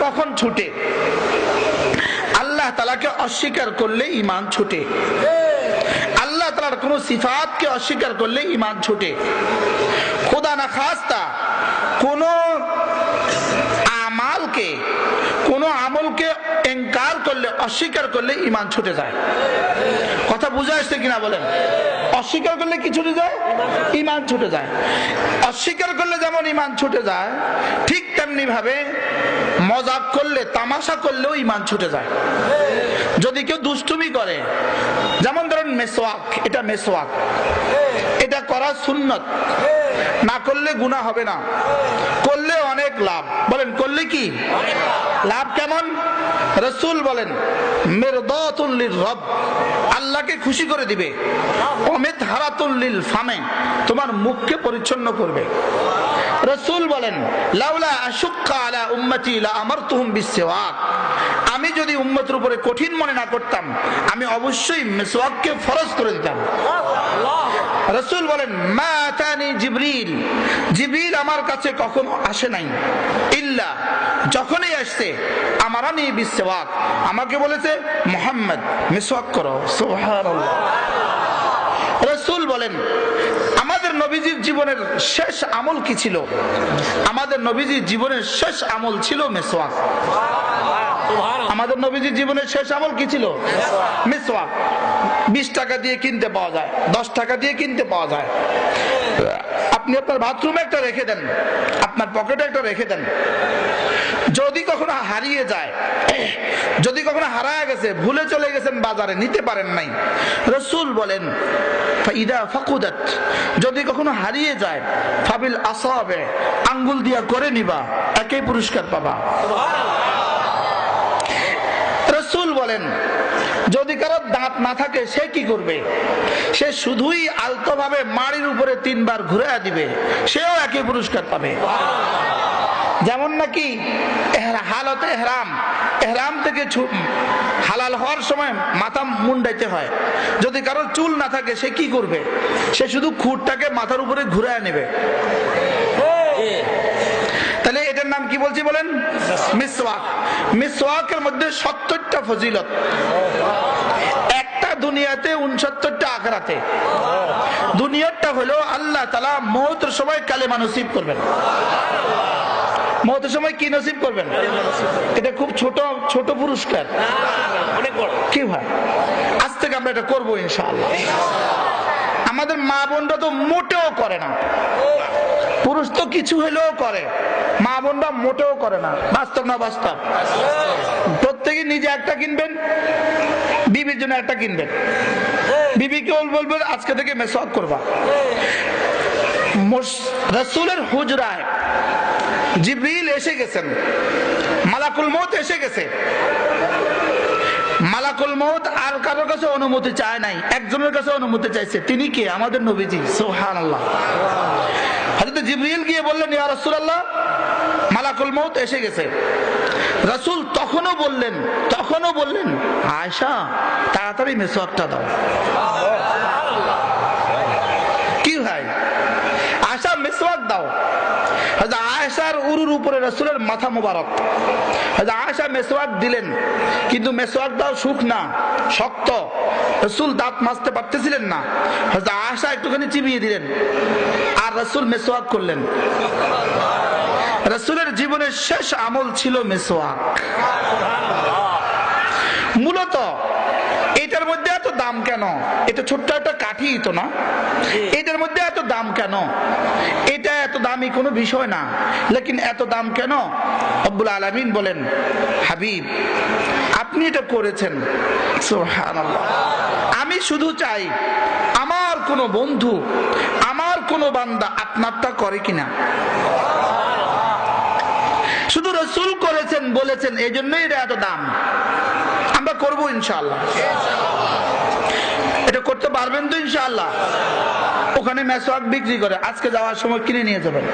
কখন ছুটে? আল্লাহ তাআলাকে অস্বীকার করলে ঈমান ছুটে। আল্লাহ তাআলার কোন সিফাতকে অস্বীকার করলে ঈমান ছুটে। খোদা না খাস্তা কোন আমালকে, কোন আমলকে ইনকার করলে, অস্বীকার করলে ঈমান ছুটে যায়। কথা বুঝা আসছে কিনা বলেন? অস্বীকার করলে কি ছুটে যায়? ঈমান ছুটে যায়। অস্বীকার করলে যেমন ঈমান ছুটে যায়, ঠিক তেমনি ভাবে মজাক করলে, তামাশা করলেও ঈমান ছুটে যায়। যদি কেউ দুষ্টুমি করে, যেমন ধরেন মেসওয়াক, এটা মেসওয়াক, এটা করা সুন্নত, না করলে গুনাহ হবে না, করলে অনেক লাভ। বলেন করলে কি লাভ? কেমন? রাসূল বলেন মিরদাতুল লিররব, আল্লাহকে খুশি করে দিবে। ওমিতহারাতুল লিল ফামে, তোমার মুখকে পরিচ্ছন্ন করবে। রাসূল বলেন লাউলা আশুক্কা আলা উম্মতি লা আমারতুহুম বিসওয়াক, আমি যদি উম্মতের উপরে কঠিন মনে না করতাম, আমি অবশ্যই মিসওয়াককে ফরজ করে দিতাম। রাসূল বলেন মা আতানি জিবরিল, জিবরিল আমার কাছে কখনো আসে নাই, ইল্লা, যখনই আসছে আমারানি বিসওয়াক, আমাকে বলেছে মুহাম্মদ মিসওয়াক করো। সুবহানাল্লাহ। রাসূল বলেন আমাদের নবীজির জীবনের শেষ আমল কি ছিল? আমাদের নবীজির জীবনের শেষ আমল ছিল মিসওয়াক। আমাদের নবীজির জীবনের শেষ আমল কি ছিল? মিসওয়াক। 20 টাকা দিয়ে কিনতে পাওয়া যায়, 10 টাকা দিয়ে কিনতে পাওয়া যায়। আপনি আপনার বাথরুমে একটা রেখে দেন, আপনার পকেটে একটা রেখে দেন। যদি কখনো হারিয়ে যায়, যদি কখনো হারায় গেছে, ভুলে চলে গেছেন বাজারে, নিতে পারেন নাই, রাসূল বলেন ফাইদা ফাকুদাত, যদি কখনো হারিয়ে যায়, ফাবিল আসাবে, আঙ্গুল দিয়া করে নিবা, একই পুরস্কার পাবা। রাসূল বলেন যদি কারো দাঁত না থাকে সে কি করবে? সে শুধুই আলতো ভাবে মাড়ির উপরে 3 বার ঘুরাইয়া দিবে, সেও একই পুরস্কার পাবে। যেমন নাকি হালতে এহরাম, এহরাম থেকে হালাল হওয়ার সময় মাথা মুন্ডাইতে হয়। যদি কারো চুল না থাকে সে কি করবে? সে শুধু খুঁটটাকে মাথার উপরে ঘুরাইয়া নেবে। তাহলে এটার নাম কি বলছি বলেন? মিসওয়াক। মিসওয়াকের মধ্যে 70টা ফজিলত, একটা দুনিয়াতে, 69টা আখিরাতে। দুনিয়ারটা হলো আল্লাহ তাআলা মওতের সময় কালেমা নসিব করবেন। মওতের সময় কি নসিব করবেন? এটা খুব ছোট ছোট পুরস্কার, অনেক বড়। কি ভাই, আজ থেকে আমরা এটা করবো ইনশাআল্লাহ। আমাদের মা বোনরা তো মোটেও করে না, পুরুষ তো কিছু হলেও করে, মা বোনরা মোটেও করে না। বাস্তব না বাস্তব? প্রত্যেকে নিজে একটা কিনবেন, বিবির জন্য একটা কিনবেন, বিবিকে বলবেন আজকে থেকে মেসওয়াক করবা। রাসূলের হুজরায় জিবরিল এসে গেছেন, মালাকুল মউত এসে গেছে। মালাকুল মউত আর কারোর কাছে অনুমতি চায় নাই, একজনের কাছে অনুমতি চাইছে। তিনি কে? আমাদের নবীজি। সুবহানাল্লাহ। হযরত জিবরিল গিয়ে বললেন ইয়া রাসূলুল্লাহ, মালাকুল মউত এসে গেছে। রাসূল তখনও বললেন আয়েশা তাড়াতাড়ি মেসওয়াকটা দাও। কি ভাই, আয়েশা মেসওয়াক দাও। আয়েশার উরুর উপরে রাসূলের মাথা মোবারক। আয়েশা মেসওয়াক দিলেন, কিন্তু মেসওয়াক দাও শুকনা, শক্ত। রাসূল দাঁত মাজতে পারতেছিলেন না। আয়েশা একটুখানি চিবিয়ে দিলেন, আর রাসূল মেসওয়াক করলেন। রাসূলের জীবনের শেষ আমল ছিল মেসওয়াক। মূলত এটার মধ্যে এত দাম কেন? এটা ছোট্ট একটা কাঠি তো না, এটার মধ্যে এত দাম কেন? এটা এত দামি কোনো বিষয় না, লেকিন এত দাম কেন? রব্বুল আলামিন বলেন হাবিব আপনি এটা করেছেন, সুবহানাল্লাহ। আমি শুধু চাই আমার কোনো বন্ধু, আমার কোনো বান্দা আপনারটা করে কিনা। শুধু রাসূল করেছেন, বলেছেন, এই জন্যই এটা এত দাম। আমরা করবো ইনশাআল্লাহ। এটা করতে পারবেন তো ইনশাআল্লাহ? ওখানে মেসওয়াক বিক্রি করে, আজকে যাওয়ার সময় কিনে নিয়ে যাবেন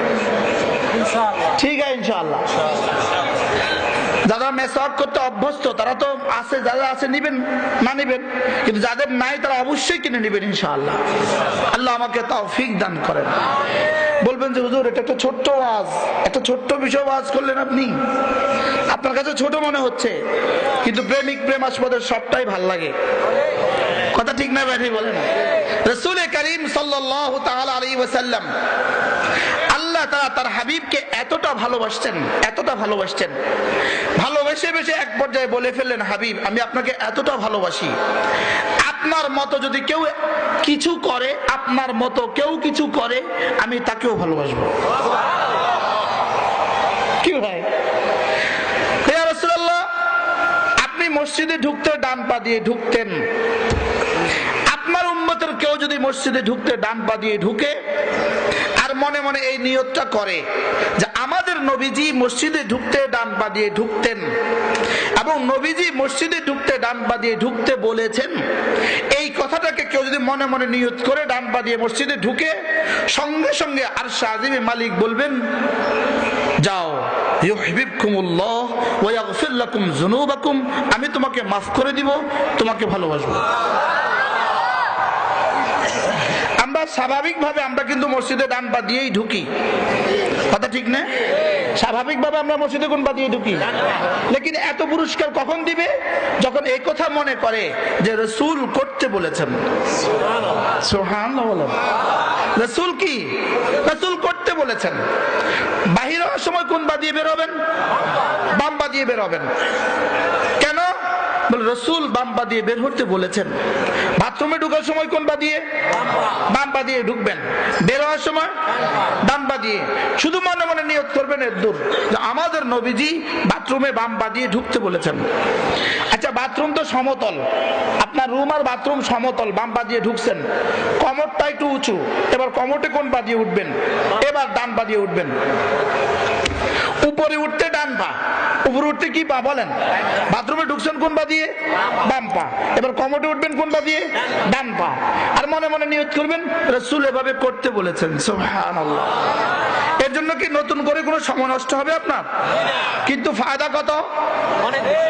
ঠিক আছে ইনশাআল্লাহ। যারা মেসওয়াক করতে অভ্যস্ত তারা তো আছে, যারা আছে নিবেন, না নিবেন, কিন্তু যাদের নাই তারা অবশ্যই কিনে নিবেন ইনশাআল্লাহ। আল্লাহ আমাকে তৌফিক দান করেন। বলবেন যে হুজুর এটা একটা ছোট্ট ওয়াজ, একটা ছোট্ট বিষয় ওয়াজ করলেন আপনি, আপনার কাছে ছোট মনে হচ্ছে, কিন্তু প্রেমিক প্রেমাস্পদের সবটাই ভাল লাগে। কথা ঠিক না ব্যাঠি বলেন? রাসূল করিম সাল্লাল্লাহু তাআলা আলাইহি ওয়াসাল্লাম, আল্লাহ তাআলা তার হাবিবকে এতটা ভালোবাসতেন, এতটা ভালোবাসতেন, ভালোবেসে বেশে এক পর্যায়ে বলে ফেললেন, হাবিব আমি আপনাকে এতটা ভালোবাসি, আপনার মতো যদি কেউ কিছু করে, আপনার মতো কেউ কিছু করে, আমি তাকেও ভালোবাসবো। কি ভাই, হে রাসূলুল্লাহ, আপনি মসজিদে ঢুকতে ডান পা দিয়ে ঢুকতেন, আপনার উম্মতের কেউ যদি মসজিদে ঢুকতে ডান পা দিয়ে ঢুকে আর মনে মনে এই নিয়তটা করে যে আমাদের নবীজি মসজিদে ঢুকতে ডান পা দিয়ে ঢুকতেন এবং নবীজি মসজিদে ঢুকতে ডান পা দিয়ে ঢুকতে বলেছেন, এই কথাটাকে কেউ যদি মনে মনে নিয়ত করে ডান পা দিয়ে মসজিদে ঢুকে, সঙ্গে সঙ্গে আরশ আজিমে মালিক বলবেন, যাও ইউহিব্বুকুমুল্লাহ ওয়া ইয়াগফির লাকুম যুনুবাকুম, আমি তোমাকে মাফ করে দিব, তোমাকে ভালোবাসবো। আমরা স্বাভাবিকভাবে আমরা কিন্তু মসজিদে ডান পা দিয়েই ঢুকি, কথা ঠিক না? স্বাভাবিকভাবে আমরা মসজিদে কোন পা দিয়ে ঢুকি, লেকিন এত পুরস্কার কখন দিবে? যখন এই কথা মনে করে যে রাসূল করতে বলেছেন। সুবহানাল্লাহ বলেন। রাসূল কি? রাসূল করতে বলেছেন। বাহির হওয়ার সময় কোন পা দিয়ে বের হবেন? বাম পা দিয়ে বের হবেন। কেন? বলে রাসূল বাম পা দিয়ে বের হতে বলেছেন। বাথরুমে ঢোকার সময় কোন পা দিয়ে? বাম পা দিয়ে ঢুকবেন। বের হওয়ার সময় ডান পা দিয়ে। শুধু মনে মনে নিয়ত করবেন এদুর যে আমাদের নবীজি বাথরুমে বাম পা দিয়ে ঢুকতে বলেছেন। আচ্ছা, বাথরুম তো সমতল, আপনার রুম আর বাথরুম সমতল, বাম পা দিয়ে ঢুকছেন, কমরটা একটু উঁচু, এবার কমরটে কোন পা দিয়ে উঠবেন? এবার ডান পা দিয়ে উঠবেন। উপরে উঠতে ডান পা, উপরে উঠতে কি পা বলেন? বাথরুমে ঢুকছেন কোন পা দিয়ে? বাম পা। এবার কমোডে উঠবেন কোন পা দিয়ে? ডান পা। আর মনে মনে নিয়ত করবেন রাসূল এভাবে করতে বলেছেন। সুবহানাল্লাহ। এর জন্য কি নতুন করে কোনো সময় নষ্ট হবে আপনার? কিন্তু ফায়দা কত?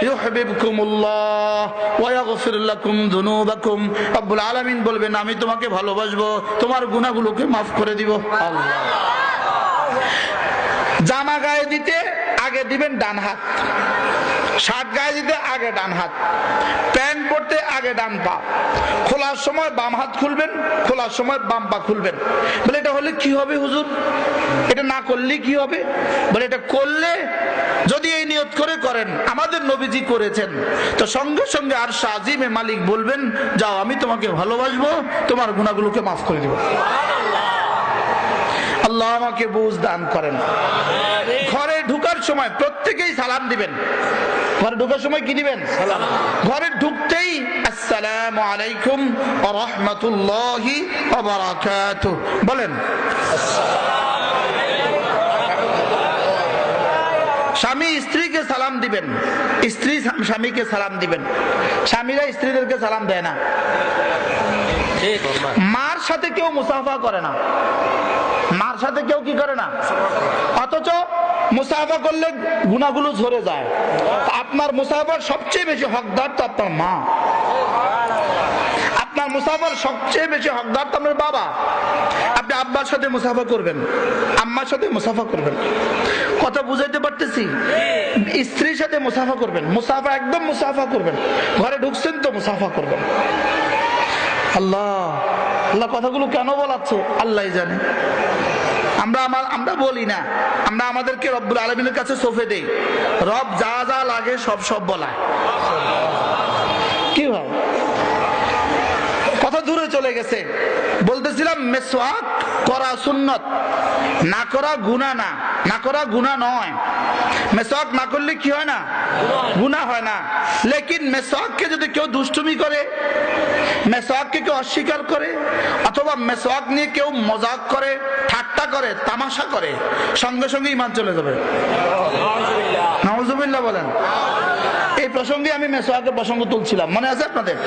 ইউহিব্বুকুমুল্লাহ ওয়া ইয়াগফির লাকুম যুনুবাকুম, রব্বুল আলামিন বলবেন আমি তোমাকে ভালোবাসবো, তোমার গুনাহগুলোকে মাফ করে দিব। আল্লাহ। জামা গায়ে দিতে আগে দিবেন ডান হাত, শার্ট গায়ে দিতে আগে ডান হাত, প্যান্ট পরতে আগে ডান পা, খোলার সময় বাম হাত খুলবেন, খোলার সময় বাম পা খুলবেন। বলে এটা হলে কি হবে হুজুর? এটা না করলে কি হবে? বলে এটা করলে যদি এই নিয়ত করে করেন আমাদের নবীজি করেছেন, তো সঙ্গে সঙ্গে আরশ আজিমে মালিক বলবেন, যাও আমি তোমাকে ভালোবাসবো, তোমার গুনাহগুলোকে মাফ করে দিব। আল্লাহ আমাকে বুঝ দান করেন। ঘরে ঢুকার সময় প্রত্যেকেই সালাম দিবেন। ঘরে ঢুকার সময় কি দিবেন? সালাম। ঘরে ঢুকতেই আসসালামু আলাইকুম ওয়া রাহমাতুল্লাহি ওয়া বারাকাতুহু বলেন। স্বামী স্ত্রীকে সালাম দিবেন, স্ত্রী স্বামীকে সালাম দিবেন। স্বামীরা স্ত্রীদেরকে সালাম দেয় না। মার সাথে কেউ মুসাফা করে না, মার সাথে কেউ কি করে না, অথচ মুসাফা করলে গুনাহগুলো ঝরে যায়। আপনার মুসাফার সবচেয়ে বেশি হকদার তো আপনার মা, আপনার মুসাফার সবচেয়ে বেশি হকদার তো আপনার বাবা। আপনি আব্বার সাথে মুসাফা করবেন, আম্মার সাথে মুসাফা করবেন। কথা বুঝাইতে পারতেছি? স্ত্রীর সাথে মুসাফা করবেন, মুসাফা একদম মুসাফা করবেন। ঘরে ঢুকছেন তো মুসাফা করবেন। আল্লাহ আল্লাহ কথাগুলো কেন বলাচ্ছে আল্লাহই জানে। আমরা বলি না, আমরা আমাদেরকে রব্বুল আলামিনের কাছে সঁপে দেই। রব যা যা লাগে সব সব বলায়। কি হয়? কথা দূরে চলে গেছে। বলতেছিলাম মিসওয়াক করা সুন্নত, না করা গুনাহ না, না করা গুনাহ নয়। মিসওয়াক না করলে কি হয় না? গুনাহ হয় না। লেকিন মিসওয়াককে যদি কেউ দুষ্টুমি করে, মিসওয়াককে কেউ অস্বীকার করে, অথবা মিসওয়াক নিয়ে কেউ মজাক করে, ঠাট্টা করে, তামাশা করে, সঙ্গে সঙ্গে ঈমান চলে যাবে। নাউজুবিল্লাহ বলেন। এই প্রসঙ্গে আমি মিসওয়াকের প্রসঙ্গ তুলছিলাম, মনে আছে আপনাদের?